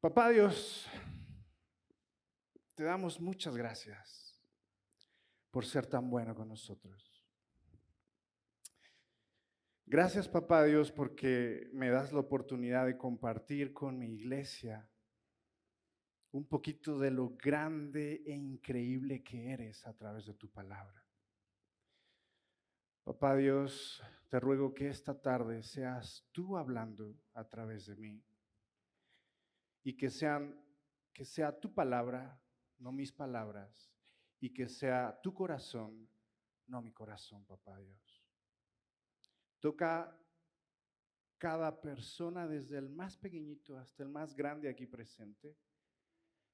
Papá Dios, te damos muchas gracias por ser tan bueno con nosotros. Gracias, Papá Dios, porque me das la oportunidad de compartir con mi iglesia un poquito de lo grande e increíble que eres a través de tu palabra. Papá Dios, te ruego que esta tarde seas tú hablando a través de mí y que sea tu palabra, no mis palabras, y que sea tu corazón, no mi corazón, Papá Dios. Toca cada persona, desde el más pequeñito hasta el más grande aquí presente,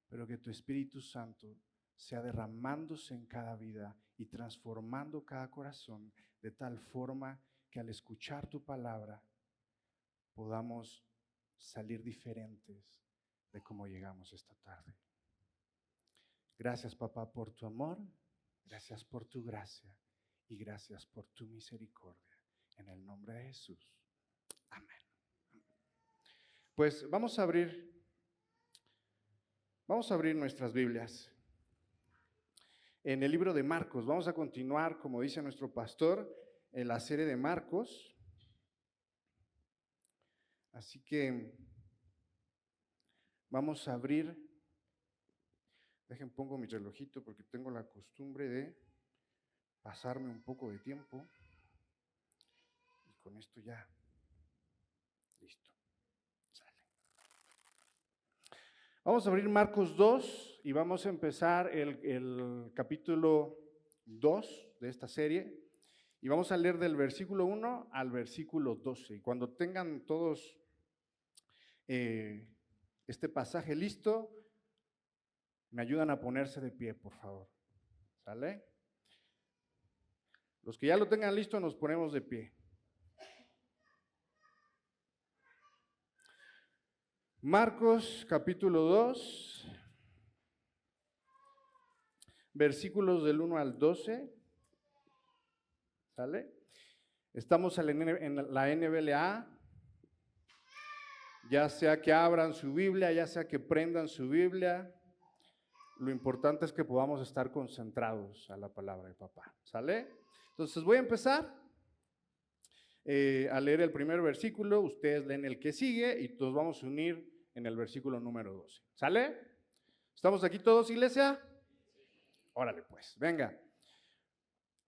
pero que tu Espíritu Santo sea derramándose en cada vida y transformando cada corazón de tal forma que al escuchar tu palabra podamos salir diferentes de cómo llegamos esta tarde. Gracias, papá, por tu amor, gracias por tu gracia y gracias por tu misericordia. En el nombre de Jesús. Amén. Pues vamos a abrir nuestras Biblias en el libro de Marcos. Vamos a continuar, como dice nuestro pastor, en la serie de Marcos. Así que vamos a abrir. Pongo mi relojito porque tengo la costumbre de pasarme un poco de tiempo. Y con esto ya, listo. Sale. Vamos a abrir Marcos 2 y vamos a empezar el capítulo 2 de esta serie. Y vamos a leer del versículo 1 al versículo 12. Y cuando tengan todos este pasaje listo, me ayudan a ponerse de pie, por favor. ¿Sale? Los que ya lo tengan listo, nos ponemos de pie. Marcos capítulo 2, versículos del 1 al 12. ¿Sale? Estamos en la NBLA. Ya sea que abran su Biblia, ya sea que prendan su Biblia, lo importante es que podamos estar concentrados a la palabra de papá. ¿Sale? Entonces voy a empezar a leer el primer versículo, ustedes leen el que sigue y todos vamos a unir en el versículo número 12. ¿Sale? ¿Estamos aquí todos, iglesia? Órale pues, venga.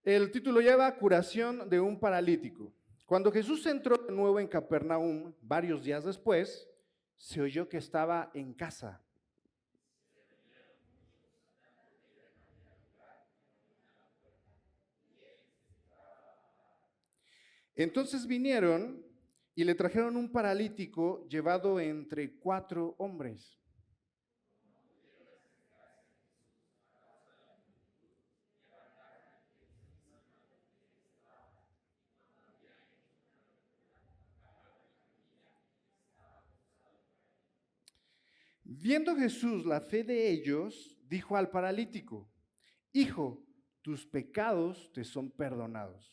El título lleva Curación de un paralítico. Cuando Jesús entró de nuevo en Capernaum, varios días después, se oyó que estaba en casa. Entonces vinieron y le trajeron un paralítico llevado entre 4 hombres. Viendo Jesús la fe de ellos, dijo al paralítico: Hijo, tus pecados te son perdonados.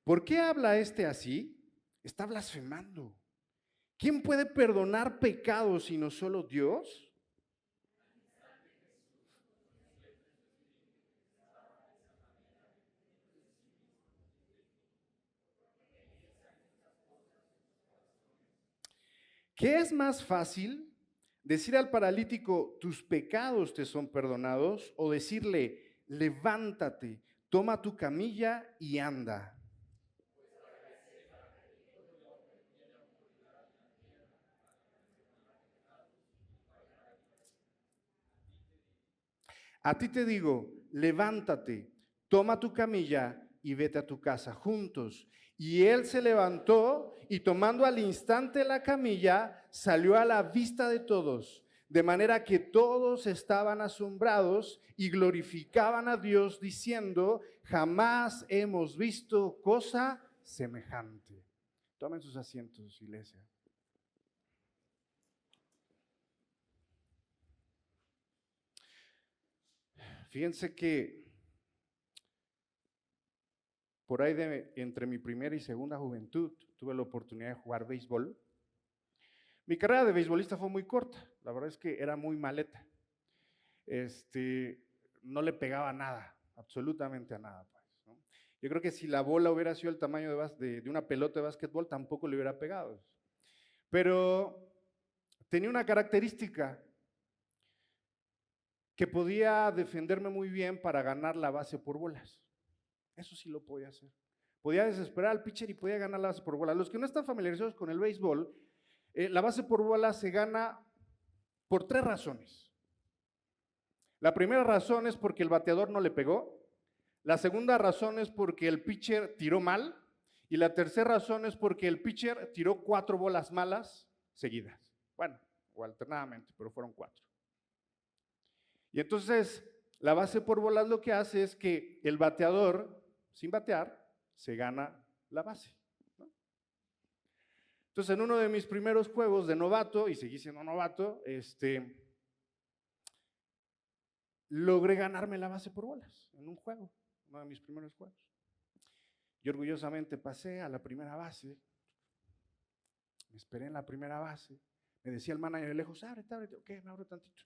¿Por qué habla este así? Está blasfemando. ¿Quién puede perdonar pecados sino solo Dios? ¿Qué es más fácil? ¿Decir al paralítico, tus pecados te son perdonados? ¿O decirle, levántate, toma tu camilla y anda? A ti te digo, levántate, toma tu camilla y vete a tu casa juntos. Y él se levantó y tomando al instante la camilla, salió a la vista de todos, de manera que todos estaban asombrados y glorificaban a Dios diciendo, jamás hemos visto cosa semejante. Tomen sus asientos, iglesia. Fíjense que por ahí entre mi primera y segunda juventud, tuve la oportunidad de jugar béisbol. Mi carrera de beisbolista fue muy corta, la verdad es que era muy maleta. No le pegaba a nada, absolutamente a nada, pues, ¿no? Yo creo que si la bola hubiera sido el tamaño de una pelota de básquetbol, tampoco le hubiera pegado. Pero tenía una característica, que podía defenderme muy bien para ganar la base por bolas. Eso sí lo podía hacer. Podía desesperar al pitcher y podía ganar la base por bolas. Los que no están familiarizados con el béisbol, la base por bolas se gana por 3 razones. La primera razón es porque el bateador no le pegó. La segunda razón es porque el pitcher tiró mal. Y la tercera razón es porque el pitcher tiró 4 bolas malas seguidas. Bueno, o alternadamente, pero fueron 4. Y entonces, la base por bolas lo que hace es que el bateador, sin batear, se gana la base, ¿no? Entonces, en uno de mis primeros juegos de novato, y seguí siendo novato, logré ganarme la base por bolas en un juego, uno de mis primeros juegos. Yo orgullosamente pasé a la primera base, me esperé en la primera base, me decía el manager de lejos, ábrete, ok, me abro tantito.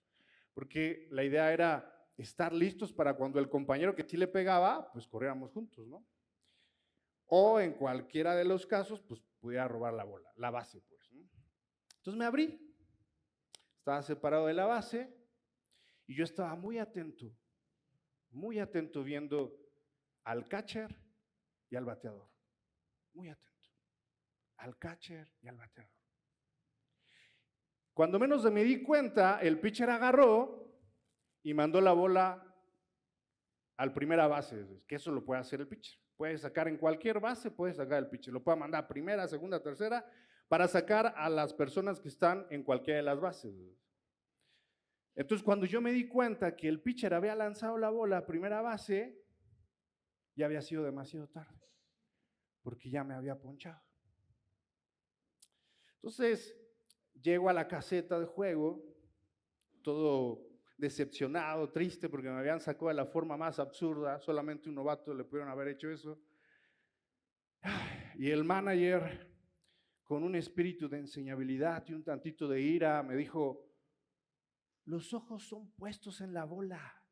Porque la idea era estar listos para cuando el compañero que sí le pegaba, pues corriéramos juntos, ¿no? O en cualquiera de los casos, pues pudiera robar la bola, la base, pues, ¿no? Entonces me abrí, estaba separado de la base y yo estaba muy atento viendo al catcher y al bateador. Muy atento, al catcher y al bateador. Cuando menos me di cuenta, el pitcher agarró y mandó la bola al primera base, que eso lo puede hacer el pitcher. Puede sacar en cualquier base, puede sacar el pitcher. Lo puede mandar primera, segunda, tercera, para sacar a las personas que están en cualquiera de las bases. Entonces, cuando yo me di cuenta que el pitcher había lanzado la bola a primera base, ya había sido demasiado tarde, porque ya me había ponchado. Entonces, llego a la caseta de juego, todo decepcionado, triste, porque me habían sacado de la forma más absurda, solamente un novato le pudieron haber hecho eso. Y el manager, con un espíritu de enseñabilidad y un tantito de ira, me dijo, los ojos son puestos en la bola,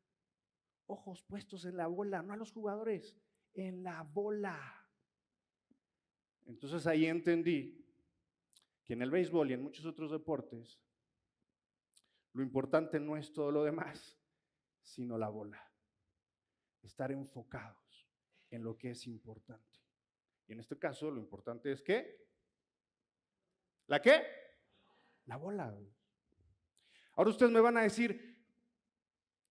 ojos puestos en la bola, no a los jugadores, en la bola. Entonces ahí entendí que en el béisbol y en muchos otros deportes, lo importante no es todo lo demás, sino la bola. Estar enfocados en lo que es importante. Y en este caso, lo importante es ¿qué? ¿La qué? La bola. Ahora ustedes me van a decir,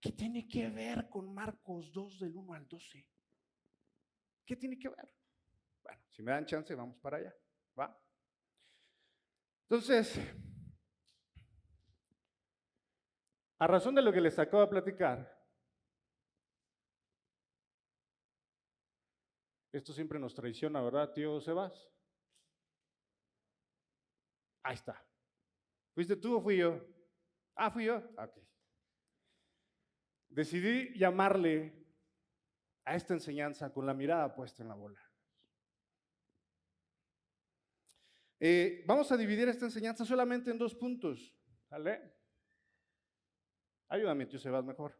¿qué tiene que ver con Marcos 2 del 1 al 12? ¿Qué tiene que ver? Bueno, si me dan chance, vamos para allá, ¿va? Entonces, a razón de lo que les acabo de platicar, esto siempre nos traiciona, ¿verdad, tío Sebas? Ahí está. ¿Fuiste tú o fui yo? Ah, fui yo. Ok. Decidí llamarle a esta enseñanza con la mirada puesta en la bola. Vamos a dividir esta enseñanza solamente en 2 puntos, ¿vale? Ayúdame, tío Sebas, mejor.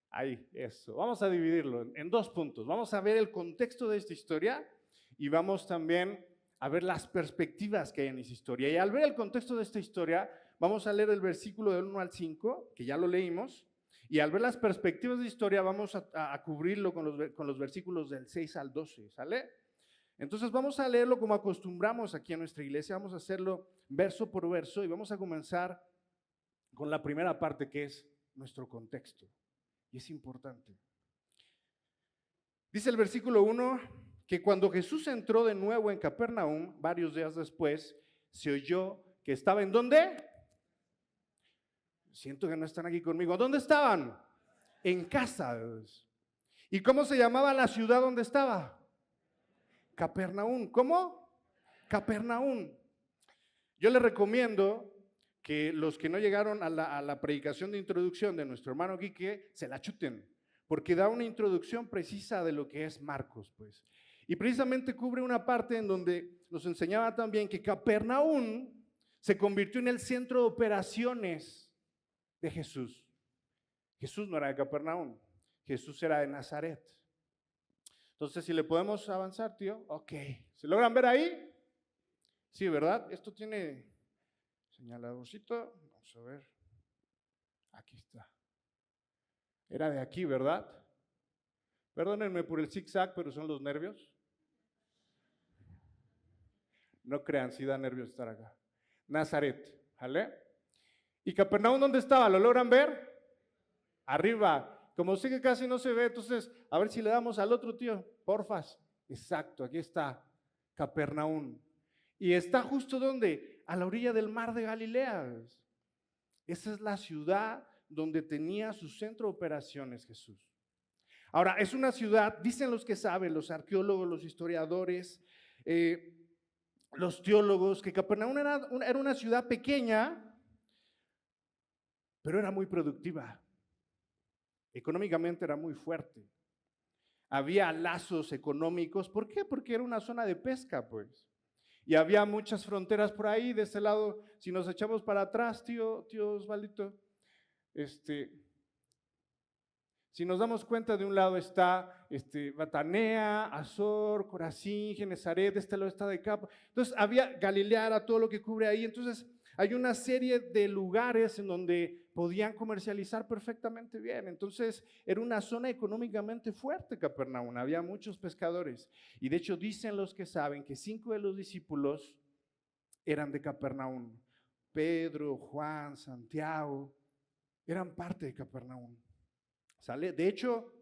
Ahí, eso. Vamos a dividirlo en 2 puntos. Vamos a ver el contexto de esta historia y vamos también a ver las perspectivas que hay en esa historia. Y al ver el contexto de esta historia, vamos a leer el versículo del 1 al 5, que ya lo leímos, y al ver las perspectivas de la historia, vamos a cubrirlo con los versículos del 6 al 12, ¿sale? Entonces vamos a leerlo como acostumbramos aquí en nuestra iglesia, vamos a hacerlo verso por verso y vamos a comenzar con la primera parte que es nuestro contexto. Y es importante. Dice el versículo 1 que cuando Jesús entró de nuevo en Capernaum, varios días después, se oyó que estaba ¿en dónde? Siento que no están aquí conmigo. ¿Dónde estaban? En casa. ¿Y cómo se llamaba la ciudad donde estaba? Capernaum. ¿Cómo? Capernaum. Yo les recomiendo que los que no llegaron a la predicación de introducción de nuestro hermano Quique se la chuten, porque da una introducción precisa de lo que es Marcos, pues. Y precisamente cubre una parte en donde nos enseñaba también que Capernaum se convirtió en el centro de operaciones de Jesús. Jesús no era de Capernaum, Jesús era de Nazaret. Entonces, si le podemos avanzar, tío, ok. ¿Se logran ver ahí? Sí, ¿verdad? Esto tiene señaladorcito. Vamos a ver. Aquí está. Era de aquí, ¿verdad? Perdónenme por el zigzag, pero son los nervios. No crean, si da nervios estar acá. Nazaret, ¿vale? ¿Y Capernaum dónde estaba? ¿Lo logran ver? Arriba. Como sé que casi no se ve, entonces, a ver si le damos al otro, tío, porfas. Exacto, aquí está, Capernaum. Y está justo donde, a la orilla del mar de Galilea. Esa es la ciudad donde tenía su centro de operaciones Jesús. Ahora, es una ciudad, dicen los que saben, los arqueólogos, los historiadores, los teólogos, que Capernaum era una ciudad pequeña, pero era muy productiva. Económicamente era muy fuerte. Había lazos económicos. ¿Por qué? Porque era una zona de pesca, pues. Y había muchas fronteras por ahí. De este lado, si nos echamos para atrás, tío Osvaldito, si nos damos cuenta, de un lado está Batanea, Azor, Corazín, Genezaret, de este lado está Decapa. Entonces había Galilea, era todo lo que cubre ahí. Entonces hay una serie de lugares en donde podían comercializar perfectamente bien. Entonces era una zona económicamente fuerte Capernaum, había muchos pescadores. Y de hecho dicen los que saben que 5 de los discípulos eran de Capernaum. Pedro, Juan, Santiago, eran parte de Capernaum. ¿Sale? De hecho,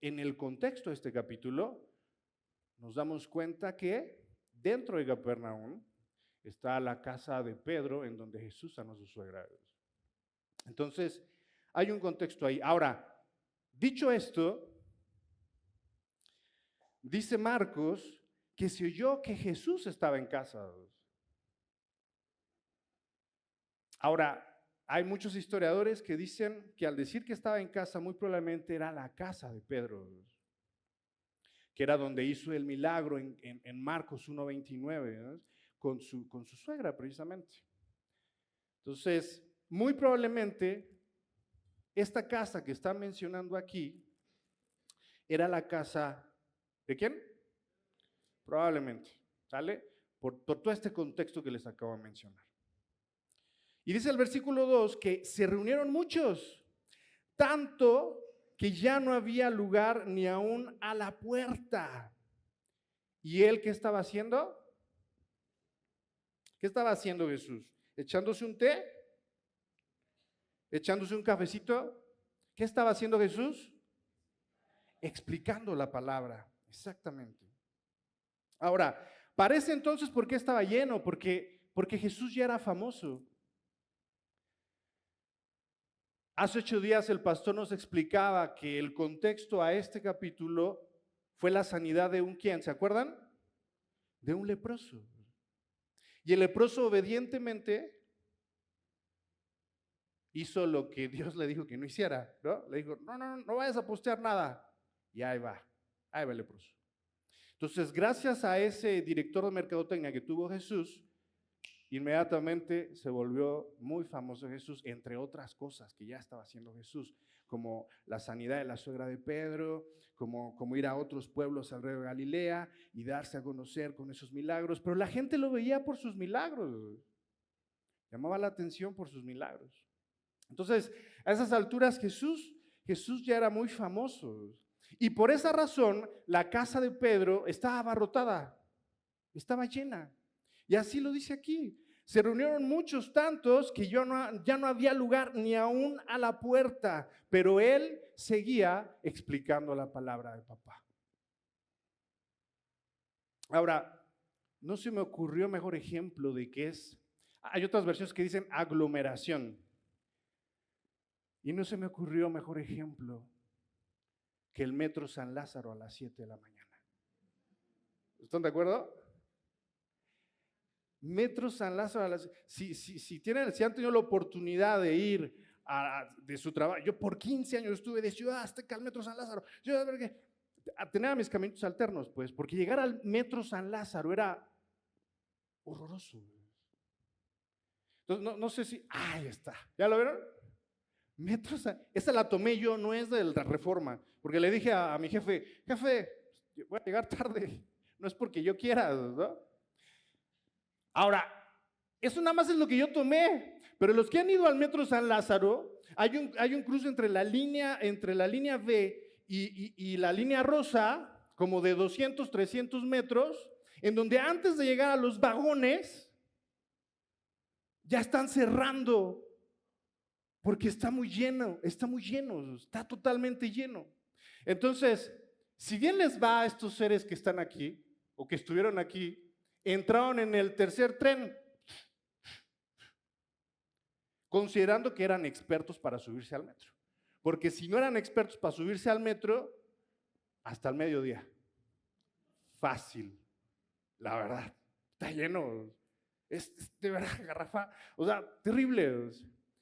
en el contexto de este capítulo, nos damos cuenta que dentro de Capernaum está la casa de Pedro, en donde Jesús sanó a su suegra. Entonces, hay un contexto ahí. Ahora, dicho esto, dice Marcos que se oyó que Jesús estaba en casa. Ahora, hay muchos historiadores que dicen que al decir que estaba en casa, muy probablemente era la casa de Pedro, que era donde hizo el milagro en Marcos 1:29, ¿no? con su suegra precisamente. Entonces, muy probablemente esta casa que está mencionando aquí era la casa ¿de quién? Probablemente, ¿sale? Por todo este contexto que les acabo de mencionar. Y dice el versículo 2 que se reunieron muchos, tanto que ya no había lugar ni aún a la puerta. ¿Y él qué estaba haciendo? ¿Qué estaba haciendo Jesús? ¿Echándose un té? ¿Echándose un cafecito? ¿Qué estaba haciendo Jesús? Explicando la palabra, exactamente. Ahora, parece entonces por qué estaba lleno, porque Jesús ya era famoso. Hace 8 días el pastor nos explicaba que el contexto a este capítulo fue la sanidad de un ¿quién? ¿Se acuerdan? De un leproso. Y el leproso obedientemente hizo lo que Dios le dijo que no hiciera, ¿no? Le dijo, no vayas a postear nada. Y ahí va el leproso. Entonces, gracias a ese director de mercadotecnia que tuvo Jesús, inmediatamente se volvió muy famoso Jesús, entre otras cosas que ya estaba haciendo Jesús, como la sanidad de la suegra de Pedro, como ir a otros pueblos alrededor de Galilea y darse a conocer con esos milagros. Pero la gente lo veía por sus milagros, llamaba la atención por sus milagros. Entonces, a esas alturas Jesús ya era muy famoso. Y por esa razón, la casa de Pedro estaba abarrotada, estaba llena. Y así lo dice aquí. Se reunieron muchos, tantos, que ya no había lugar ni aún a la puerta. Pero él seguía explicando la palabra de papá. Ahora, no se me ocurrió mejor ejemplo de qué es. Hay otras versiones que dicen aglomeración. Y no se me ocurrió mejor ejemplo que el Metro San Lázaro a las 7 de la mañana. ¿Están de acuerdo? Metro San Lázaro, si han tenido la oportunidad de ir de su trabajo. Yo por 15 años estuve de Ciudad Azteca al Metro San Lázaro. Tenía mis caminos alternos, pues, porque llegar al Metro San Lázaro era horroroso. Entonces, no sé si, ahí está, ¿ya lo vieron? Esta la tomé yo, no es de la Reforma, porque le dije a mi jefe, voy a llegar tarde, no es porque yo quiera, ¿no? Ahora, eso nada más es lo que yo tomé, pero los que han ido al Metro San Lázaro, hay un cruce entre la línea B y la línea rosa, como de 200, 300 metros, en donde antes de llegar a los vagones, ya están cerrando, porque está muy lleno, está totalmente lleno. Entonces, si bien les va a estos seres que están aquí, o que estuvieron aquí, entraron en el tercer tren, considerando que eran expertos para subirse al metro. Porque si no eran expertos para subirse al metro, hasta el mediodía. Fácil, la verdad. Está lleno. Es de verdad, garrafa. O sea, terrible.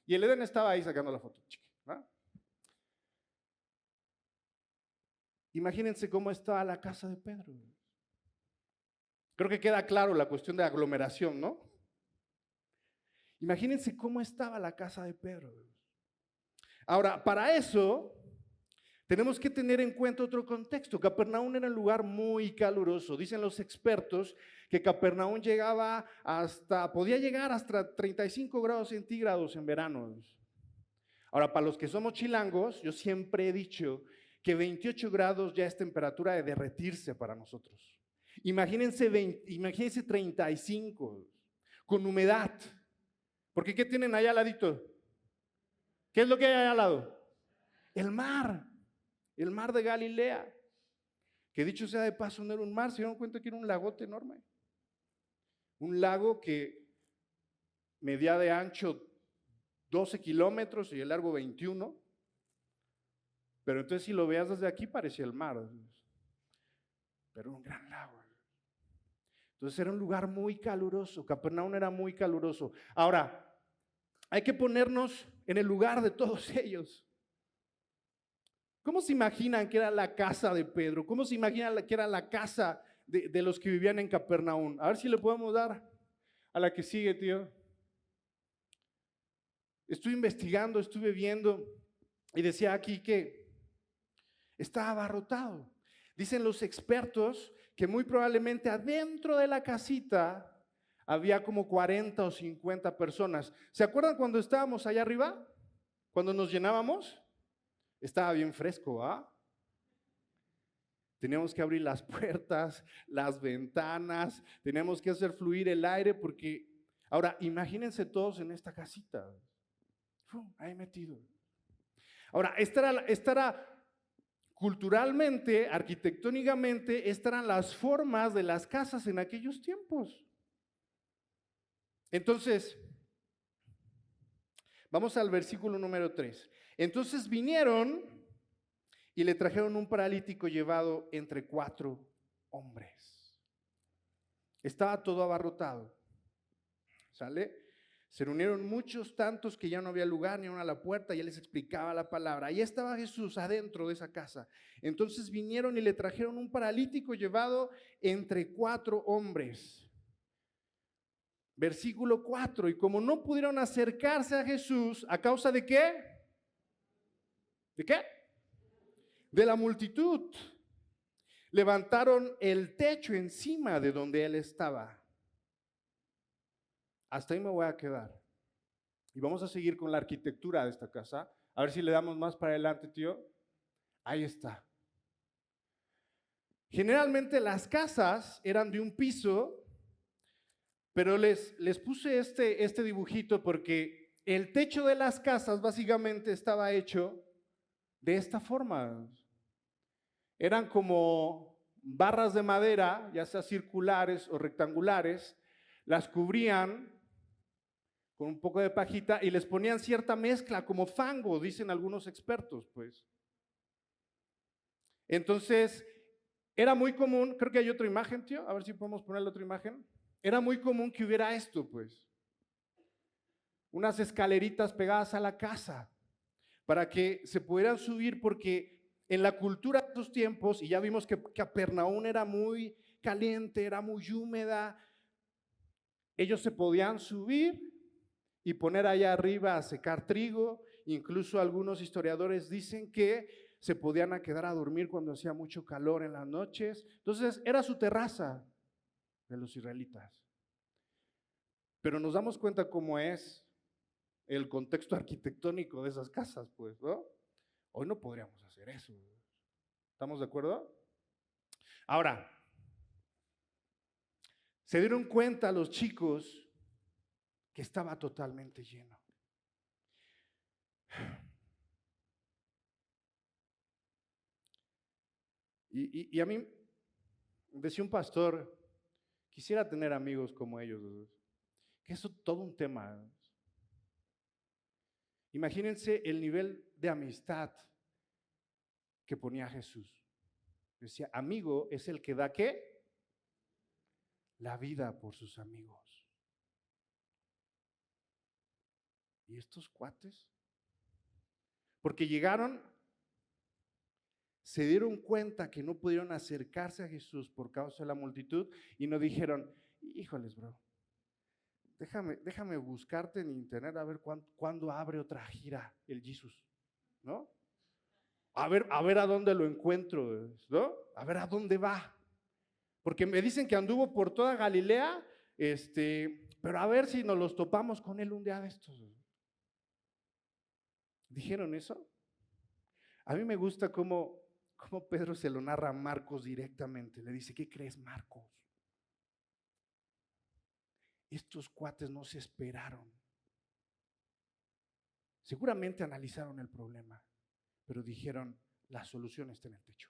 Y el Eden estaba ahí sacando la foto. ¿No? Imagínense cómo estaba la casa de Pedro. Creo que queda claro la cuestión de aglomeración, ¿no? Imagínense cómo estaba la casa de Pedro. Ahora, para eso tenemos que tener en cuenta otro contexto. Capernaum era un lugar muy caluroso. Dicen los expertos que Capernaum podía llegar hasta 35 grados centígrados en verano. Ahora, para los que somos chilangos, yo siempre he dicho que 28 grados ya es temperatura de derretirse para nosotros. Imagínense 35 con humedad. Porque ¿qué tienen allá al ladito? ¿Qué es lo que hay allá al lado? El mar de Galilea. Que dicho sea de paso, no era un mar, se dieron cuenta que era un lagote enorme. Un lago que medía de ancho 12 kilómetros y de largo 21. Pero entonces si lo veas desde aquí parecía el mar. Pero era un gran lago. Entonces era un lugar muy caluroso. Capernaum era muy caluroso. Ahora, hay que ponernos en el lugar de todos ellos. ¿Cómo se imaginan que era la casa de Pedro? ¿Cómo se imaginan que era la casa de los que vivían en Capernaum? A ver si le podemos dar a la que sigue, tío. Estuve investigando, estuve viendo y decía aquí que estaba abarrotado. Dicen los expertos que muy probablemente adentro de la casita había como 40 o 50 personas. ¿Se acuerdan cuando estábamos allá arriba? Cuando nos llenábamos, estaba bien fresco, ¿ah? Teníamos que abrir las puertas, las ventanas, teníamos que hacer fluir el aire porque, ahora, imagínense todos en esta casita, ahí metido. Ahora, esta era culturalmente, arquitectónicamente, estas eran las formas de las casas en aquellos tiempos. Entonces, vamos al versículo número 3. Entonces vinieron y le trajeron un paralítico llevado entre 4 hombres. Estaba todo abarrotado. ¿Sale? Se reunieron muchos, tantos que ya no había lugar ni aún a la puerta, y él les explicaba la palabra. Ahí estaba Jesús adentro de esa casa. Entonces vinieron y le trajeron un paralítico llevado entre 4 hombres. Versículo 4, y como no pudieron acercarse a Jesús, ¿a causa de qué? ¿De qué? De la multitud. Levantaron el techo encima de donde él estaba. Hasta ahí me voy a quedar. Y vamos a seguir con la arquitectura de esta casa. A ver si le damos más para adelante, tío. Ahí está. Generalmente las casas eran de un piso, pero les puse este dibujito porque el techo de las casas básicamente estaba hecho de esta forma. Eran como barras de madera, ya sea circulares o rectangulares, las cubrían con un poco de pajita y les ponían cierta mezcla, como fango, dicen algunos expertos, pues. Entonces, era muy común, creo que hay otra imagen, tío, a ver si podemos poner la otra imagen. Era muy común que hubiera esto, pues. Unas escaleritas pegadas a la casa. para que se pudieran subir, porque en la cultura de esos tiempos, y ya vimos que Capernaum era muy caliente, era muy húmeda, ellos se podían subir y poner allá arriba a secar trigo. Incluso algunos historiadores dicen que se podían quedar a dormir cuando hacía mucho calor en las noches. Entonces era su terraza de los israelitas. Pero nos damos cuenta cómo es el contexto arquitectónico de esas casas, pues, ¿no? Hoy no podríamos hacer eso. ¿Estamos de acuerdo? Ahora, se dieron cuenta los chicos que estaba totalmente lleno. Y a mí, decía un pastor, quisiera tener amigos como ellos, que eso es todo un tema. Imagínense el nivel de amistad que ponía Jesús. Decía, amigo es el que da ¿qué? La vida por sus amigos. ¿Y estos cuates? Porque llegaron, se dieron cuenta que no pudieron acercarse a Jesús por causa de la multitud y no dijeron, híjoles, bro, déjame buscarte en internet a ver cuándo abre otra gira el Jesús, ¿no? A ver a dónde lo encuentro, ¿no? A ver a dónde va. Porque me dicen que anduvo por toda Galilea, pero a ver si nos los topamos con él un día de estos. ¿Dijeron eso? A mí me gusta cómo Pedro se lo narra a Marcos directamente. Le dice, ¿qué crees, Marcos? Estos cuates no se esperaron. Seguramente analizaron el problema, pero dijeron, la solución está en el techo.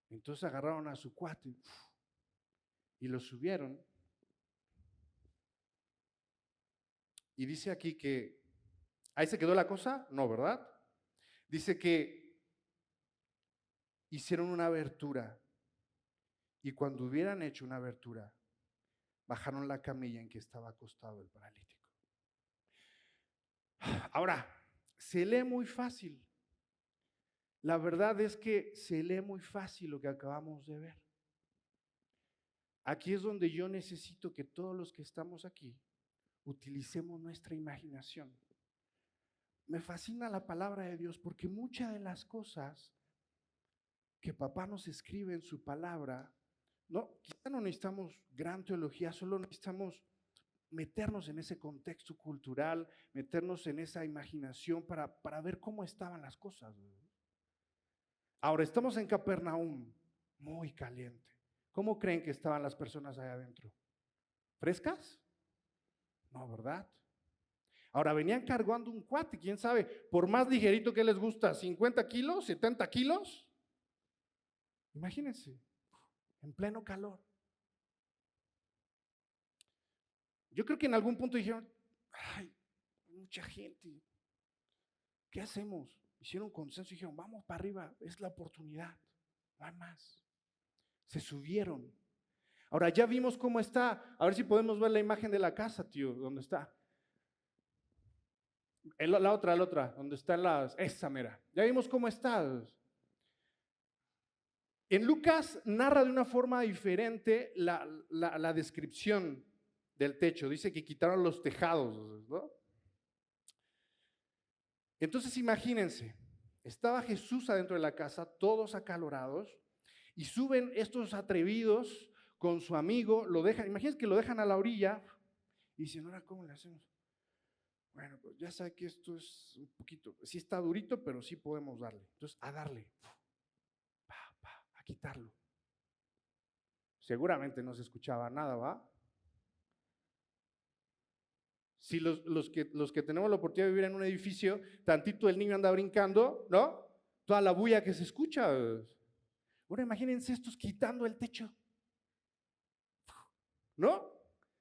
Entonces agarraron a su cuate y lo subieron. Y dice aquí que, ¿ahí se quedó la cosa? No, ¿verdad? Dice que hicieron una abertura y cuando hubieran hecho una abertura, bajaron la camilla en que estaba acostado el paralítico. Ahora, se lee muy fácil. La verdad es que se lee muy fácil lo que acabamos de ver. Aquí es donde yo necesito que todos los que estamos aquí utilicemos nuestra imaginación. Me fascina la palabra de Dios porque muchas de las cosas que papá nos escribe en su palabra, quizá no necesitamos gran teología, solo necesitamos meternos en ese contexto cultural, meternos en esa imaginación para ver cómo estaban las cosas. Ahora, estamos en Capernaum, muy caliente. ¿Cómo creen que estaban las personas allá adentro? ¿Frescas? No, ¿verdad? Ahora, venían cargando un cuate, quién sabe, por más ligerito que les gusta, 50 kilos, 70 kilos. Imagínense, en pleno calor. Yo creo que en algún punto dijeron, ay, mucha gente, ¿qué hacemos? Hicieron un consenso y dijeron, vamos para arriba, es la oportunidad, no hay más. Se subieron. Ahora ya vimos cómo está, a ver si podemos ver la imagen de la casa, tío, ¿dónde está? La otra, donde están esa mera. Ya vimos cómo está. En Lucas narra de una forma diferente la descripción del techo. Dice que quitaron los tejados, ¿no? Entonces imagínense, estaba Jesús adentro de la casa, todos acalorados, y suben estos atrevidos con su amigo, lo dejan, imagínense que lo dejan a la orilla, y dicen, ahora, ¿cómo le hacemos? Bueno, pues ya sabe que esto es un poquito, sí está durito, pero sí podemos darle. Entonces, a darle, a quitarlo. Seguramente no se escuchaba nada, ¿va? Si los que tenemos la oportunidad de vivir en un edificio, tantito el niño anda brincando, ¿no? Toda la bulla que se escucha. Ahora imagínense estos quitando el techo, ¿no?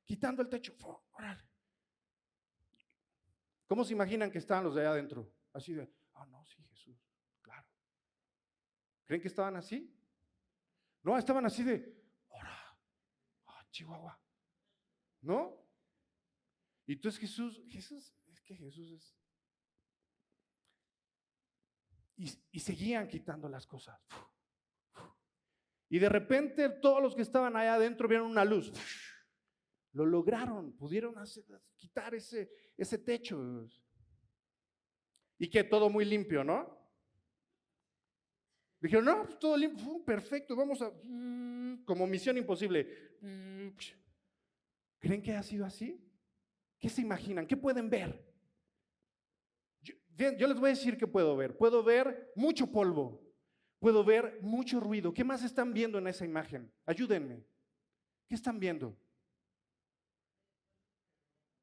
Quitando el techo. Órale. ¿Cómo se imaginan que estaban los de allá adentro? Así de, no, sí, Jesús, claro. ¿Creen que estaban así? No, estaban así de, ¡ora! Chihuahua. ¿No? Y entonces Jesús es que Jesús es y seguían quitando las cosas. Y de repente todos los que estaban allá adentro vieron una luz. Lo lograron, pudieron quitar ese techo. Y que todo muy limpio, ¿no? Dijeron, no, pues todo limpio, perfecto, vamos a... Como misión imposible. ¿Creen que ha sido así? ¿Qué se imaginan? ¿Qué pueden ver? Yo les voy a decir qué puedo ver. Puedo ver mucho polvo. Puedo ver mucho ruido. ¿Qué más están viendo en esa imagen? Ayúdenme. ¿Qué están viendo?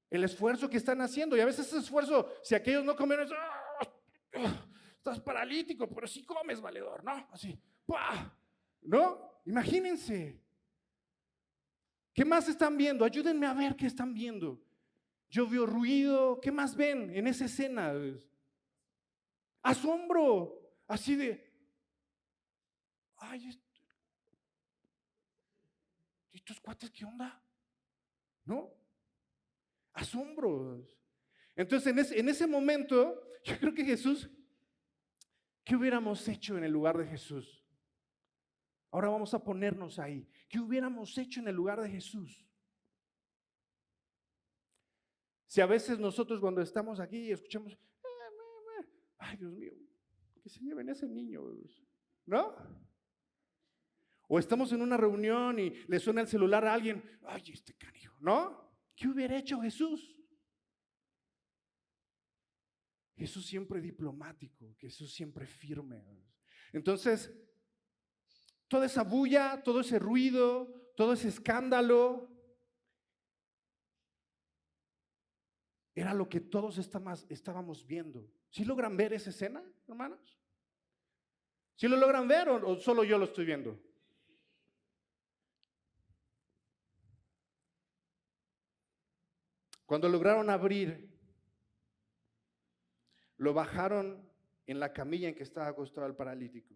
El esfuerzo que están haciendo. Y a veces ese esfuerzo, si aquellos no comieron, estás paralítico, pero sí comes, valedor, ¿no? Así, ¡pah! ¿No? Imagínense. ¿Qué más están viendo? Ayúdenme a ver qué están viendo. Yo veo ruido. ¿Qué más ven en esa escena? Asombro. Así de, ay, ¿estos cuates qué onda? ¿No? Asombros. Entonces, en ese momento, yo creo que Jesús, ¿qué hubiéramos hecho en el lugar de Jesús? Ahora vamos a ponernos ahí. ¿Qué hubiéramos hecho en el lugar de Jesús? Si a veces nosotros cuando estamos aquí y escuchamos, ay Dios mío, que se lleven ese niño, ¿no? O estamos en una reunión y le suena el celular a alguien, ay, este canijo, ¿no? ¿Qué hubiera hecho Jesús? Jesús siempre diplomático, Jesús siempre firme. Entonces, toda esa bulla, todo ese ruido, todo ese escándalo, era lo que todos estábamos viendo. ¿Sí logran ver esa escena, hermanos? ¿Sí lo logran ver o solo yo lo estoy viendo? Cuando lograron abrir, lo bajaron en la camilla en que estaba acostado el paralítico.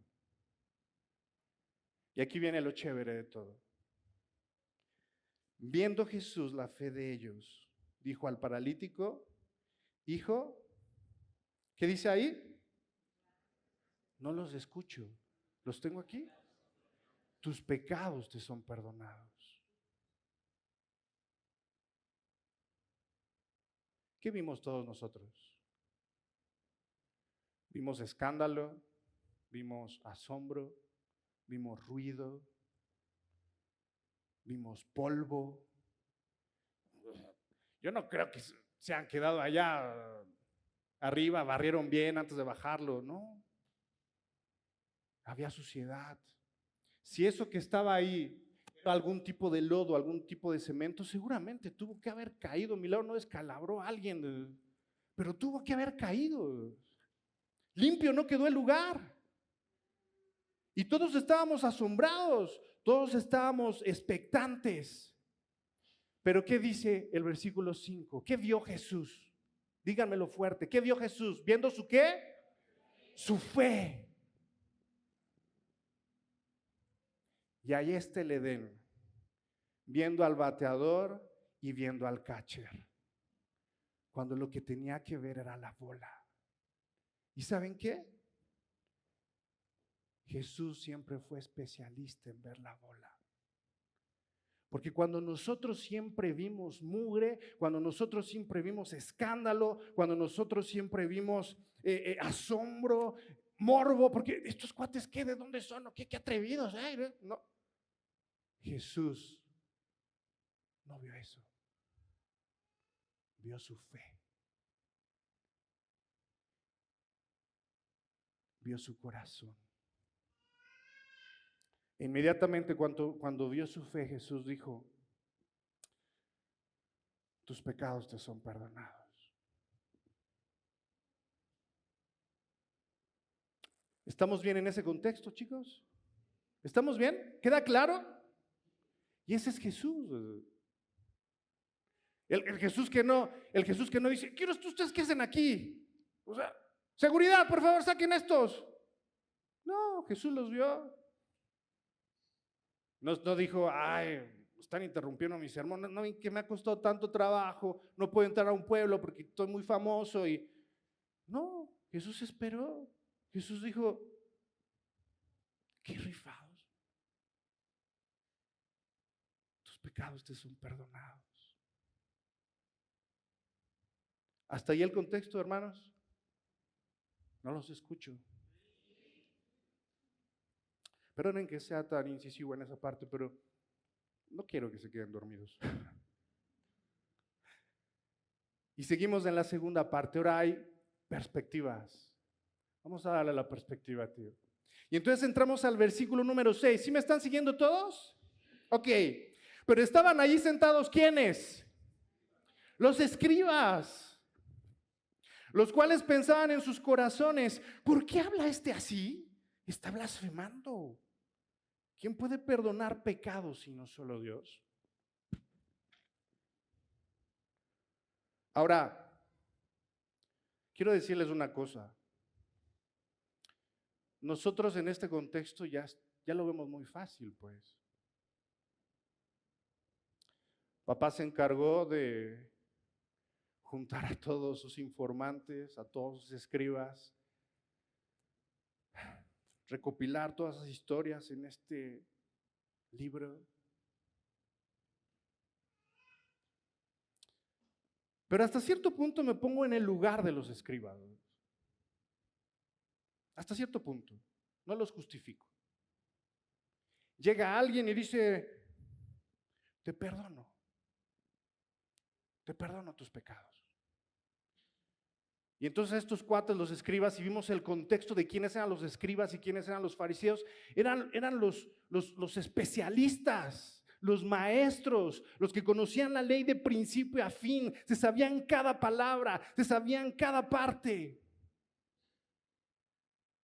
Y aquí viene lo chévere de todo. Viendo Jesús la fe de ellos, dijo al paralítico, hijo, ¿qué dice ahí? No los escucho, los tengo aquí. Tus pecados te son perdonados. ¿Qué vimos todos nosotros? Vimos escándalo, vimos asombro, vimos ruido, vimos polvo. Yo no creo que se han quedado allá arriba, barrieron bien antes de bajarlo, no. Había suciedad. Si eso que estaba ahí era algún tipo de lodo, algún tipo de cemento, seguramente tuvo que haber caído. Milagro no descalabró a alguien, pero tuvo que haber caído. Limpio no quedó el lugar. Y todos estábamos asombrados, todos estábamos expectantes. Pero ¿qué dice el versículo 5? ¿Qué vio Jesús? Díganmelo fuerte. ¿Qué vio Jesús? ¿Viendo su qué? Su fe. Y ahí está el Edén, viendo al bateador y viendo al catcher, cuando lo que tenía que ver era la bola. ¿Y saben qué? Jesús siempre fue especialista en ver la bola. Porque cuando nosotros siempre vimos mugre, cuando nosotros siempre vimos escándalo, cuando nosotros siempre vimos asombro, morbo, porque estos cuates, ¿qué? ¿De dónde son? ¿Qué atrevidos? No. Jesús no vio eso. Vio su fe. Vio su corazón. Inmediatamente cuando vio su fe, Jesús dijo, tus pecados te son perdonados. ¿Estamos bien en ese contexto, chicos? ¿Estamos bien? ¿Queda claro? Y ese es Jesús. El Jesús que no dice, quiero ustedes que hacen aquí. O sea, seguridad, por favor, saquen estos. No, Jesús los vio. No dijo, ay, están interrumpiendo mi sermón, no, que me ha costado tanto trabajo, no puedo entrar a un pueblo porque estoy muy famoso. No, Jesús esperó. Jesús dijo, qué rifados, tus pecados te son perdonados. Hasta ahí el contexto, hermanos. No los escucho. Perdonen que sea tan incisivo en esa parte, pero no quiero que se queden dormidos. Y seguimos en la segunda parte. Ahora hay perspectivas. Vamos a darle la perspectiva, tío. Y entonces entramos al versículo número 6. ¿Sí me están siguiendo todos? Ok. Pero estaban allí sentados, ¿quiénes? Los escribas, los cuales pensaban en sus corazones, ¿por qué habla este así? Está blasfemando. ¿Quién puede perdonar pecados sino solo Dios? Ahora, quiero decirles una cosa. Nosotros en este contexto ya lo vemos muy fácil, pues. Papá se encargó de juntar a todos sus informantes, a todos sus escribas, recopilar todas esas historias en este libro. Pero hasta cierto punto me pongo en el lugar de los escribas. Hasta cierto punto. No los justifico. Llega alguien y dice, te perdono tus pecados. Y entonces estos cuates, los escribas, y vimos el contexto de quiénes eran los escribas y quiénes eran los fariseos, eran los especialistas, los maestros, los que conocían la ley de principio a fin, se sabían cada palabra, se sabían cada parte.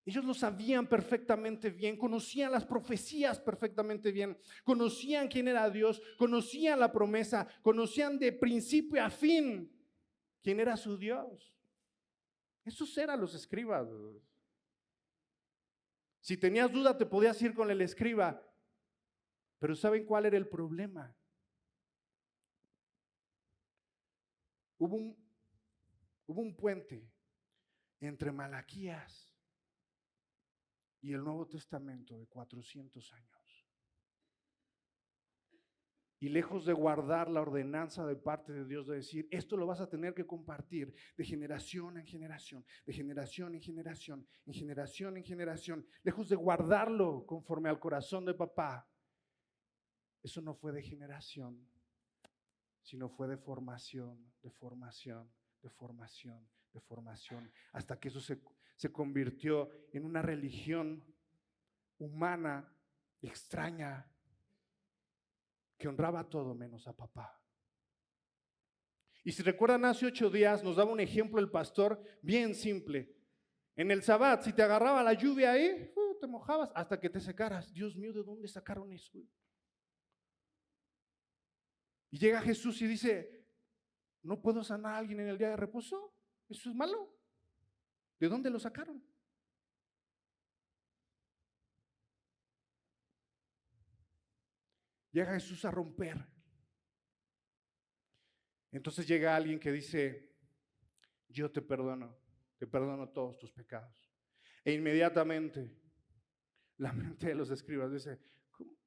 Ellos lo sabían perfectamente bien, conocían las profecías perfectamente bien, conocían quién era Dios, conocían la promesa, conocían de principio a fin quién era su Dios. Esos eran los escribas. Si tenías duda te podías ir con el escriba, pero ¿saben cuál era el problema? Hubo un puente entre Malaquías y el Nuevo Testamento de 400 años. Y lejos de guardar la ordenanza de parte de Dios de decir, esto lo vas a tener que compartir de generación en generación, de generación en generación, en generación en generación, lejos de guardarlo conforme al corazón de papá, eso no fue de generación, sino fue de formación, de formación, de formación, de formación, hasta que eso se convirtió en una religión humana, extraña, que honraba todo menos a papá. Y si recuerdan, hace 8 días nos daba un ejemplo el pastor bien simple. En el Sabbat, si te agarraba la lluvia ahí, te mojabas hasta que te secaras. Dios mío, ¿de dónde sacaron eso? Y llega Jesús y dice, ¿no puedo sanar a alguien en el día de reposo? ¿Eso es malo? ¿De dónde lo sacaron? Llega Jesús a romper. Entonces llega alguien que dice, yo te perdono todos tus pecados. E inmediatamente la mente de los escribas dice, ¿cómo?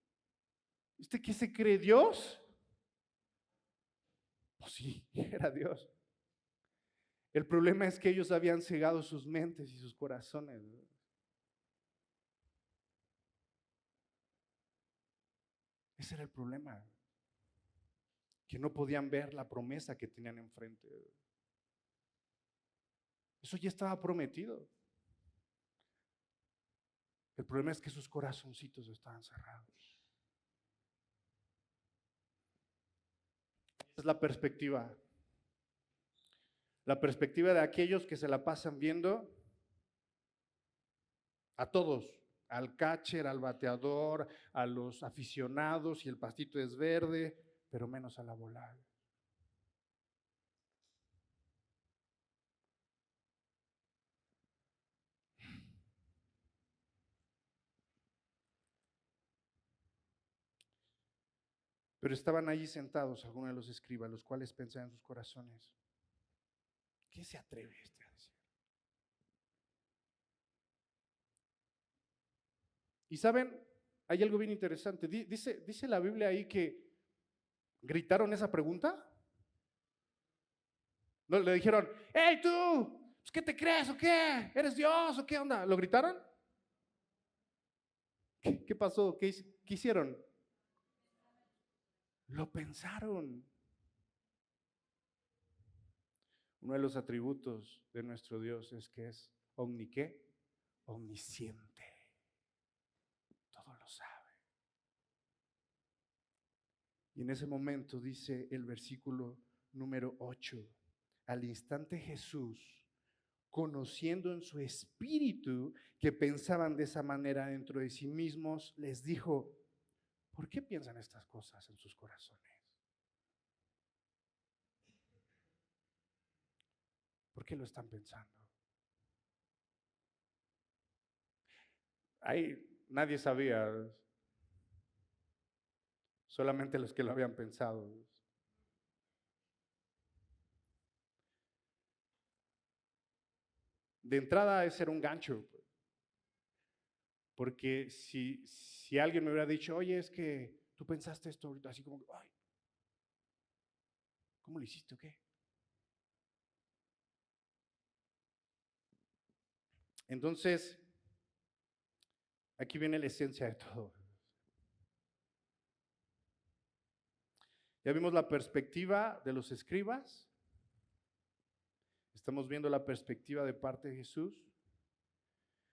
¿Este qué se cree Dios? Pues sí, era Dios. El problema es que ellos habían cegado sus mentes y sus corazones. Ese era el problema, que no podían ver la promesa que tenían enfrente. Eso ya estaba prometido. El problema es que sus corazoncitos estaban cerrados. Esa es la perspectiva. La perspectiva de aquellos que se la pasan viendo a todos, al catcher, al bateador, a los aficionados, y el pastito es verde, pero menos a la bola. Pero estaban allí sentados algunos de los escribas, los cuales pensaban en sus corazones, ¿qué se atreve este a decir? Y saben, hay algo bien interesante. Dice la Biblia ahí que gritaron esa pregunta. No, le dijeron, hey tú, pues, ¿qué te crees o qué? ¿Eres Dios o qué onda? ¿Lo gritaron? ¿Qué pasó? ¿Qué hicieron? Lo pensaron. Uno de los atributos de nuestro Dios es que es ¿qué? Omnisciente. Todo lo sabe. Y en ese momento dice el versículo número 8, al instante Jesús, conociendo en su espíritu que pensaban de esa manera dentro de sí mismos, les dijo, ¿por qué piensan estas cosas en sus corazones? ¿Por qué lo están pensando? Ahí nadie sabía, solamente los que lo habían pensado. De entrada ese era un gancho, porque si alguien me hubiera dicho, oye, es que tú pensaste esto ahorita, así como, ay, ¿cómo lo hiciste o qué? Entonces, aquí viene la esencia de todo. Ya vimos la perspectiva de los escribas, estamos viendo la perspectiva de parte de Jesús,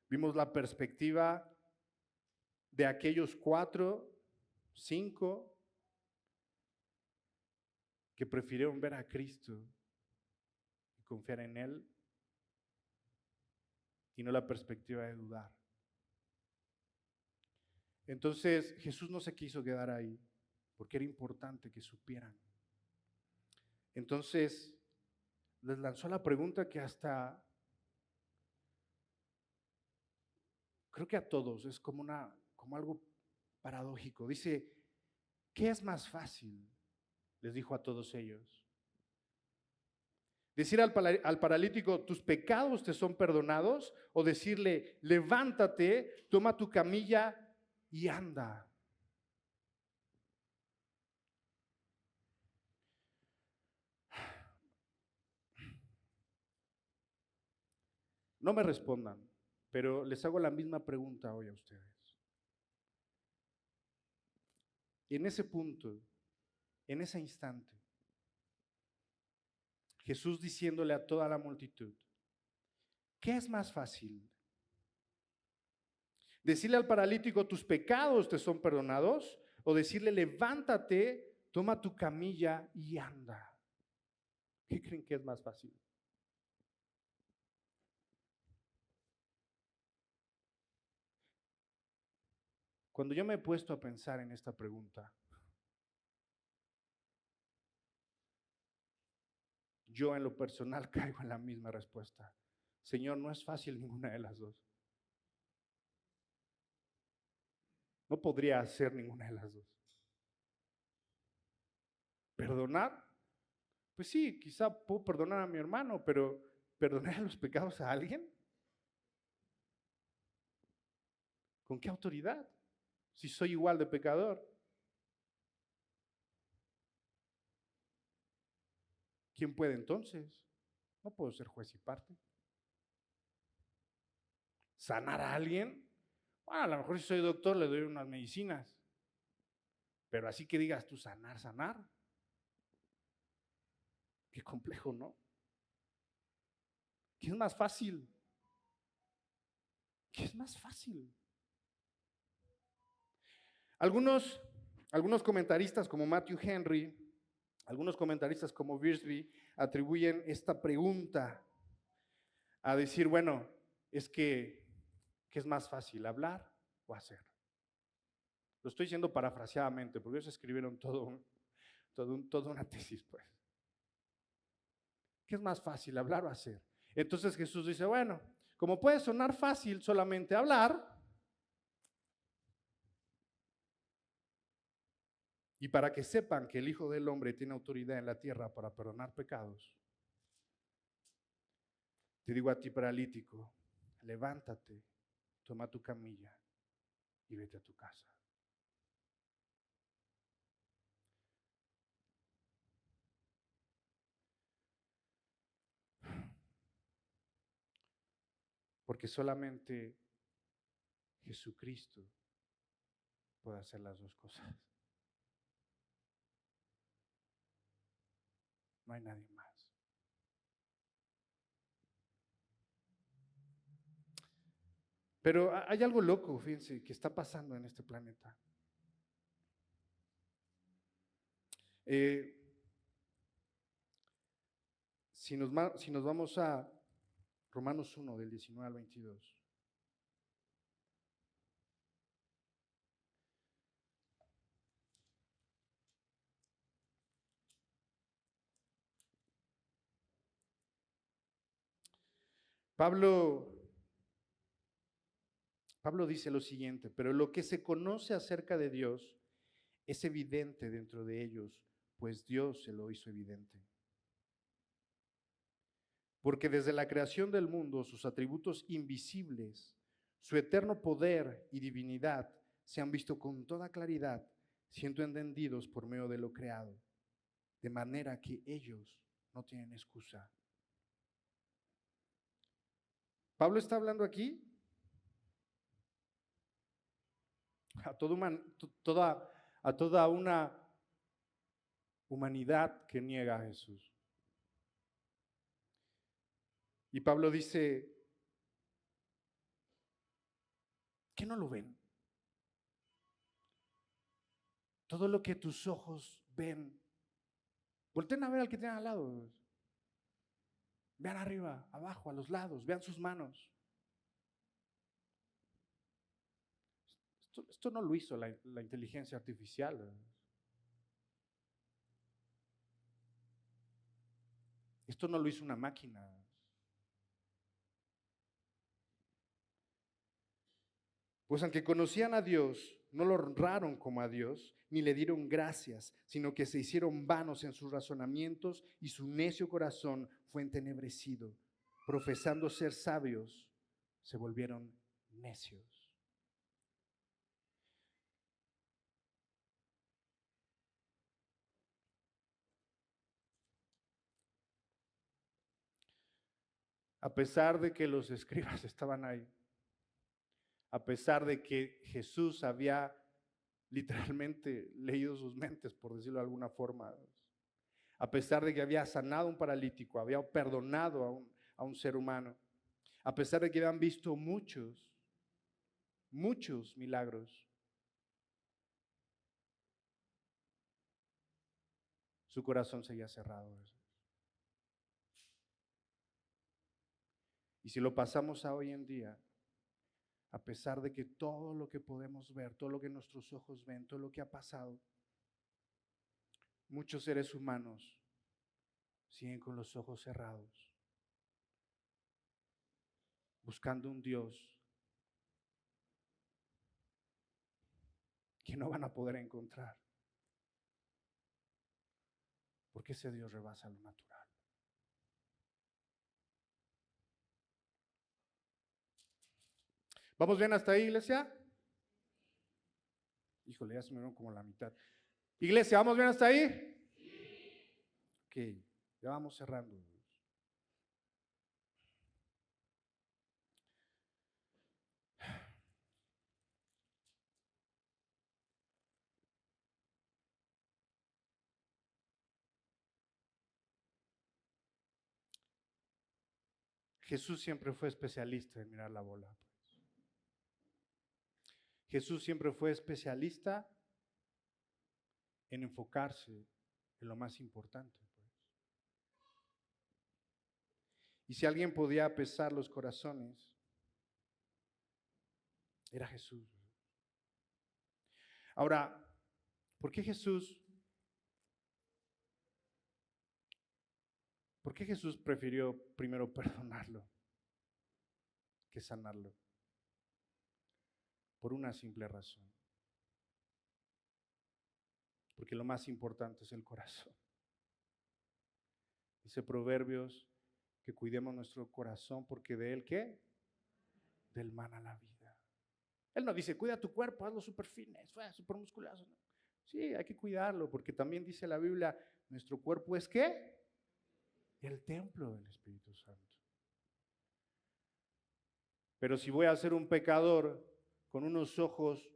vimos la perspectiva de aquellos 4, 5 que prefirieron ver a Cristo y confiar en Él y no la perspectiva de dudar. Entonces Jesús no se quiso quedar ahí porque era importante que supieran. Entonces les lanzó la pregunta que hasta, creo que a todos, es como algo paradójico. Dice, ¿qué es más fácil? Les dijo a todos ellos. Decir al paralítico, tus pecados te son perdonados, o decirle, levántate, toma tu camilla y anda. No me respondan, pero les hago la misma pregunta hoy a ustedes. En ese punto, en ese instante, Jesús diciéndole a toda la multitud, ¿qué es más fácil? ¿Decirle al paralítico, tus pecados te son perdonados? ¿O decirle, levántate, toma tu camilla y anda? ¿Qué creen que es más fácil? Cuando yo me he puesto a pensar en esta pregunta, yo en lo personal caigo en la misma respuesta. Señor, no es fácil ninguna de las dos. No podría hacer ninguna de las dos. ¿Perdonar? Pues sí, quizá puedo perdonar a mi hermano, pero ¿perdonar los pecados a alguien? ¿Con qué autoridad? Si soy igual de pecador. ¿Quién puede entonces? No puedo ser juez y parte. ¿Sanar a alguien? Bueno, a lo mejor si soy doctor le doy unas medicinas. Pero así que digas tú sanar, sanar. Qué complejo, ¿no? ¿Qué es más fácil? ¿Qué es más fácil? Algunos comentaristas como Matthew Henry, algunos comentaristas como Wiersbe atribuyen esta pregunta a decir, bueno, es que, ¿qué es más fácil, hablar o hacer? Lo estoy diciendo parafraseadamente, porque ellos escribieron toda una tesis, pues. ¿Qué es más fácil, hablar o hacer? Entonces Jesús dice, bueno, como puede sonar fácil solamente hablar, y para que sepan que el Hijo del Hombre tiene autoridad en la tierra para perdonar pecados, te digo a ti paralítico, levántate, toma tu camilla y vete a tu casa. Porque solamente Jesucristo puede hacer las dos cosas. No hay nadie más. Pero hay algo loco, fíjense, que está pasando en este planeta. Eh, si nos vamos a Romanos 1, del 19 al 22. Pablo dice lo siguiente: pero lo que se conoce acerca de Dios es evidente dentro de ellos, pues Dios se lo hizo evidente. Porque desde la creación del mundo, sus atributos invisibles, su eterno poder y divinidad se han visto con toda claridad, siendo entendidos por medio de lo creado, de manera que ellos no tienen excusa. Pablo está hablando aquí a toda una humanidad que niega a Jesús. Y Pablo dice, ¿qué no lo ven? Todo lo que tus ojos ven. Volten a ver al que tienen al lado. Vean arriba, abajo, a los lados, vean sus manos. Esto no lo hizo la inteligencia artificial. Esto no lo hizo una máquina. Pues aunque conocían a Dios, no lo honraron como a Dios, ni le dieron gracias, sino que se hicieron vanos en sus razonamientos y su necio corazón fue entenebrecido. Profesando ser sabios, se volvieron necios. A pesar de que los escribas estaban ahí, a pesar de que Jesús había literalmente leído sus mentes, por decirlo de alguna forma, a pesar de que había sanado a un paralítico, había perdonado a un ser humano, a pesar de que habían visto muchos milagros, su corazón seguía cerrado. Y si lo pasamos a hoy en día, a pesar de que todo lo que podemos ver, todo lo que nuestros ojos ven, todo lo que ha pasado, muchos seres humanos siguen con los ojos cerrados, buscando un Dios que no van a poder encontrar, porque ese Dios rebasa lo natural. ¿Vamos bien hasta ahí, iglesia? Híjole, ya se me vieron como la mitad. Iglesia, ¿vamos bien hasta ahí? Ok, ya vamos cerrando. Jesús siempre fue especialista en mirar la bola. Jesús siempre fue especialista en enfocarse en lo más importante. Y si alguien podía pesar los corazones, era Jesús. Ahora, ¿por qué Jesús prefirió primero perdonarlo que sanarlo? Por una simple razón. Porque lo más importante es el corazón. Dice Proverbios que cuidemos nuestro corazón porque de él, ¿qué? Del mana la vida. Él no dice, cuida tu cuerpo, hazlo súper fitness, súper musculoso. No. Sí, hay que cuidarlo, porque también dice la Biblia, nuestro cuerpo es ¿qué? El templo del Espíritu Santo. Pero si voy a ser un pecador con unos ojos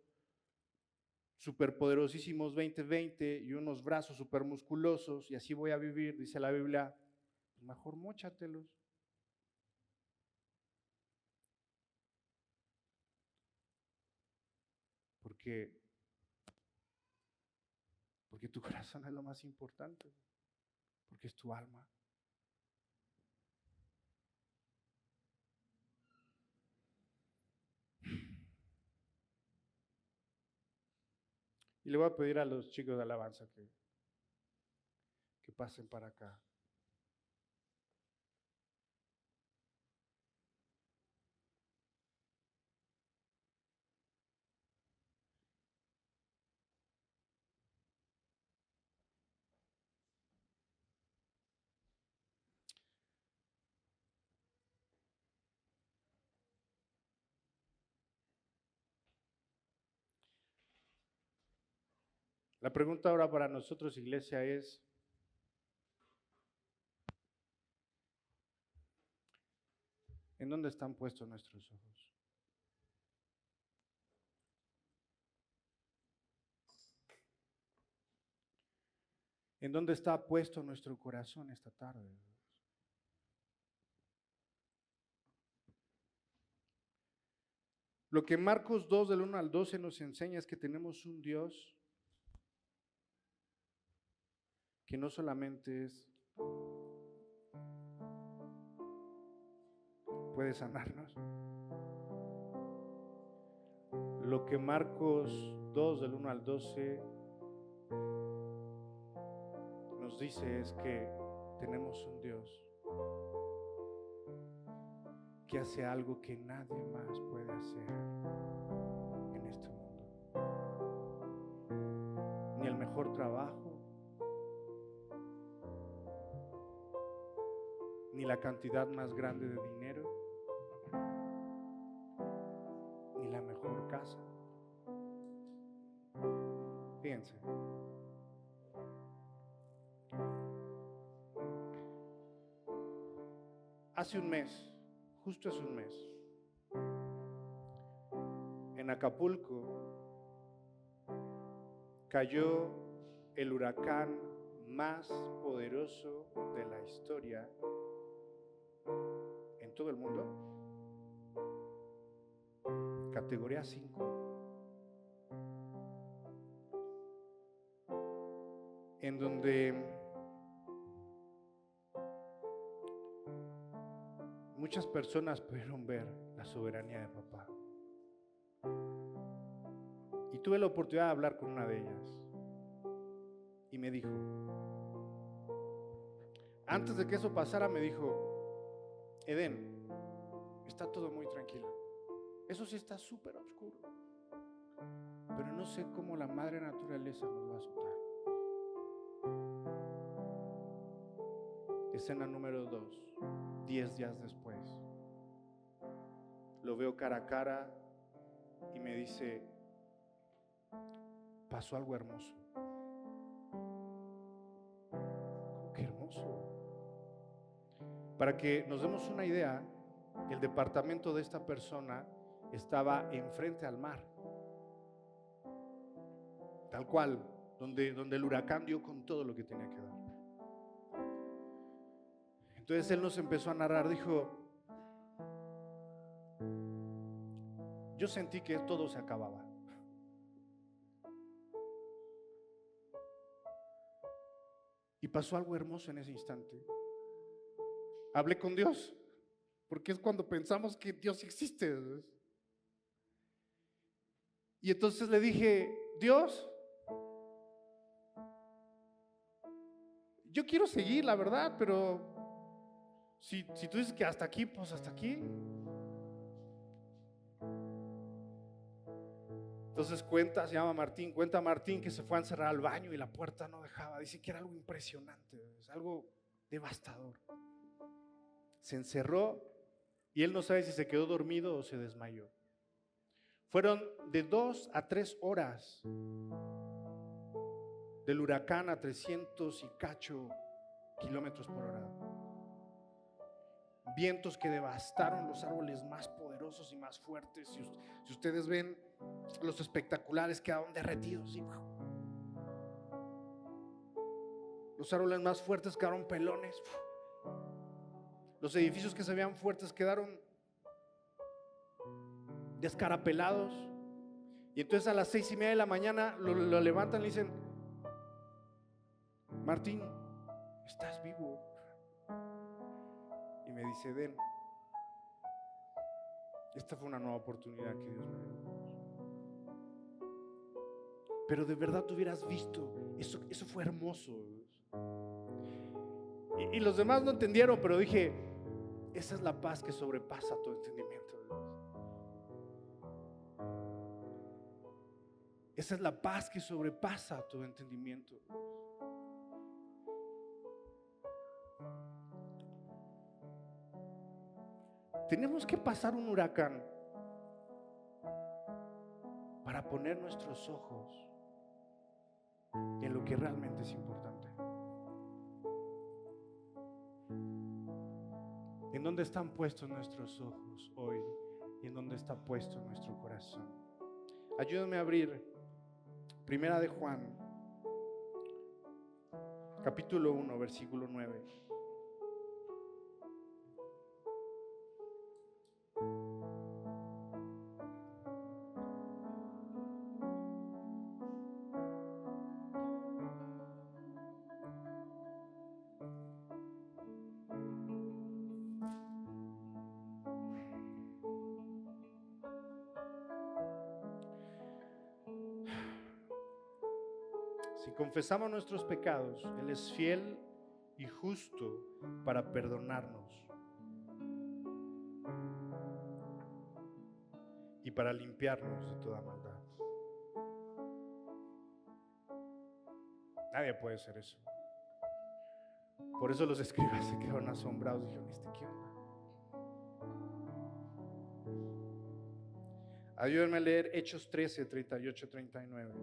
superpoderosísimos 20/20 y unos brazos supermusculosos y así voy a vivir, dice la Biblia, pues mejor móchatelos. Porque, porque tu corazón es lo más importante, porque es tu alma. Y le voy a pedir a los chicos de alabanza que pasen para acá. La pregunta ahora para nosotros, iglesia, es, ¿en dónde están puestos nuestros ojos? ¿En dónde está puesto nuestro corazón esta tarde? Lo que Marcos 2 del 1 al 12 nos enseña es que tenemos un Dios que no solamente puede sanarnos. Lo que Marcos 2 del 1 al 12 nos dice es que tenemos un Dios que hace algo que nadie más puede hacer en este mundo. Ni el mejor trabajo, ni la cantidad más grande de dinero, ni la mejor casa. Fíjense. Hace un mes, justo hace un mes, en Acapulco cayó el huracán más poderoso de la historia en todo el mundo, categoría 5, en donde muchas personas pudieron ver la soberanía de papá. Y tuve la oportunidad de hablar con una de ellas. Y me dijo, antes de que eso pasara, me dijo, Eden, está todo muy tranquilo. Eso sí está súper oscuro. Pero no sé cómo la madre naturaleza nos va a azotar. Escena número 2, 10 días después. Lo veo cara a cara y me dice, pasó algo hermoso. ¿Cómo que hermoso? Para que nos demos una idea, el departamento de esta persona estaba enfrente al mar. Tal cual, donde el huracán dio con todo lo que tenía que dar. Entonces él nos empezó a narrar, dijo, yo sentí que todo se acababa. Y pasó algo hermoso en ese instante. Hablé con Dios, porque es cuando pensamos que Dios existe. Y entonces le dije, Dios, yo quiero seguir, la verdad, pero si tú dices que hasta aquí, pues hasta aquí. Entonces se llama Martín, cuenta Martín que se fue a encerrar al baño y la puerta no dejaba. Dice que era algo impresionante, es algo devastador. Se encerró y él no sabe si se quedó dormido o se desmayó. Fueron de 2 a 3 horas del huracán a 300 y cacho kilómetros por hora. Vientos que devastaron los árboles más poderosos y más fuertes. Si ustedes ven, los espectaculares quedaron derretidos. Los árboles más fuertes quedaron pelones. Los edificios que se veían fuertes quedaron descarapelados. Y entonces a las 6:30 de la mañana lo levantan y le dicen: Martín, ¿estás vivo? Y me dice: Den, esta fue una nueva oportunidad que Dios me dio. Pero de verdad tú hubieras visto, eso fue hermoso. Y los demás no entendieron, pero dije: esa es la paz que sobrepasa todo entendimiento. Esa es la paz que sobrepasa todo entendimiento. Tenemos que pasar un huracán para poner nuestros ojos en lo que realmente es importante. ¿En dónde están puestos nuestros ojos hoy? ¿Y en dónde está puesto nuestro corazón? Ayúdame a abrir Primera de Juan, capítulo 1, versículo 9. Si confesamos nuestros pecados, Él es fiel y justo para perdonarnos y para limpiarnos de toda maldad. Nadie puede hacer eso. Por eso los escribas se quedaron asombrados y dijeron: ¿qué onda? Ayúdenme a leer Hechos 13, 38, 39.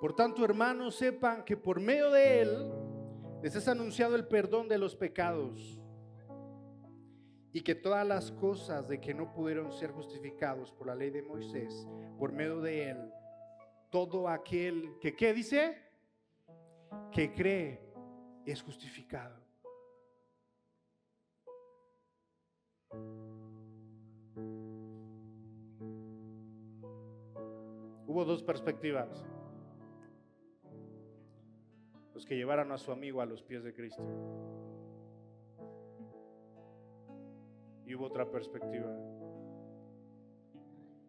Por tanto, hermanos, sepan que por medio de Él les es anunciado el perdón de los pecados, y que todas las cosas de que no pudieron ser justificados por la ley de Moisés, por medio de Él, todo aquel que, ¿qué dice? Que cree es justificado. Hubo dos perspectivas: los que llevaron a su amigo a los pies de Cristo, y hubo otra perspectiva: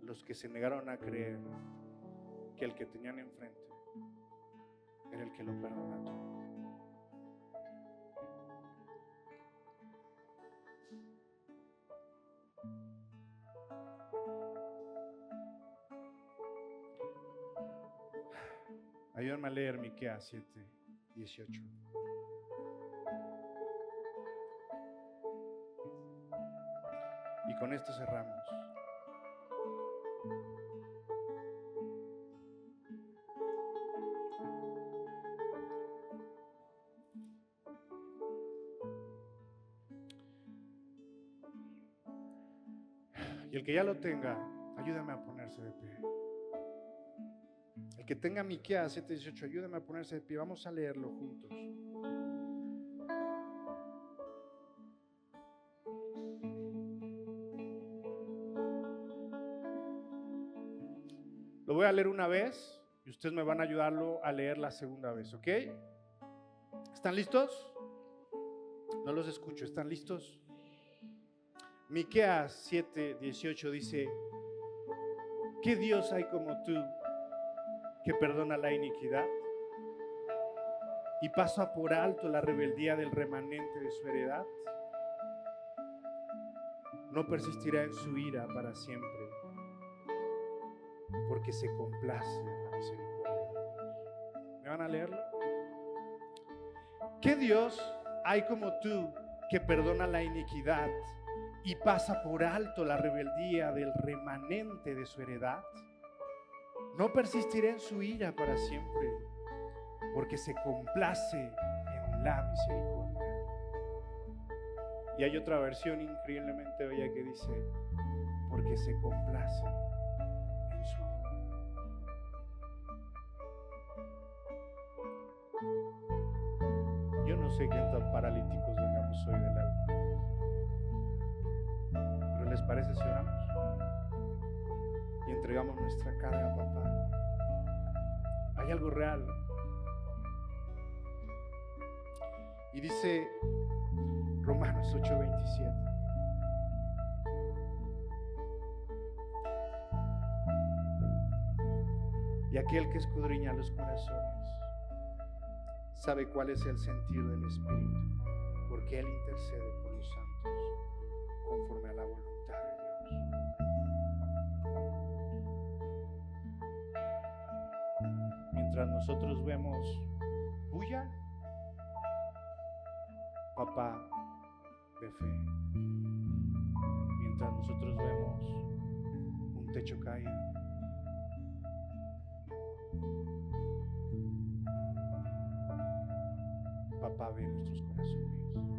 los que se negaron a creer que el que tenían enfrente era el que lo perdona todo. Ayúdame a leer Miqueas 7, 18. Y con esto cerramos. Y el que ya lo tenga, ayúdame a ponerse de pie. El que tenga Miqueas 7, 18, ayúdame a ponerse de pie. Vamos a leerlo juntos. Lo voy a leer una vez y ustedes me van a ayudarlo a leer la segunda vez, ¿ok? ¿Están listos? No los escucho, ¿están listos? Miqueas 7, 18 dice: ¿qué Dios hay como tú, que perdona la iniquidad y pasa por alto la rebeldía del remanente de su heredad? No persistirá en su ira para siempre, porque se complace en la misericordia. ¿Me van a leerlo? ¿Qué Dios hay como tú que perdona la iniquidad y pasa por alto la rebeldía del remanente de su heredad? No persistirá en su ira para siempre, porque se complace en la misericordia. Y hay otra versión increíblemente bella que dice, porque se complace en su amor. Yo no sé qué tan paralíticos vengamos hoy del alma, pero ¿les parece si oramos y entregamos nuestra carga a papá? Hay algo real. Y dice Romanos 8:27. Y aquel que escudriña los corazones sabe cuál es el sentir del Espíritu, porque Él intercede por los santos conforme a la voluntad de Dios. Mientras nosotros vemos bulla, papá ve fe. Mientras nosotros vemos un techo caído, papá ve nuestros corazones.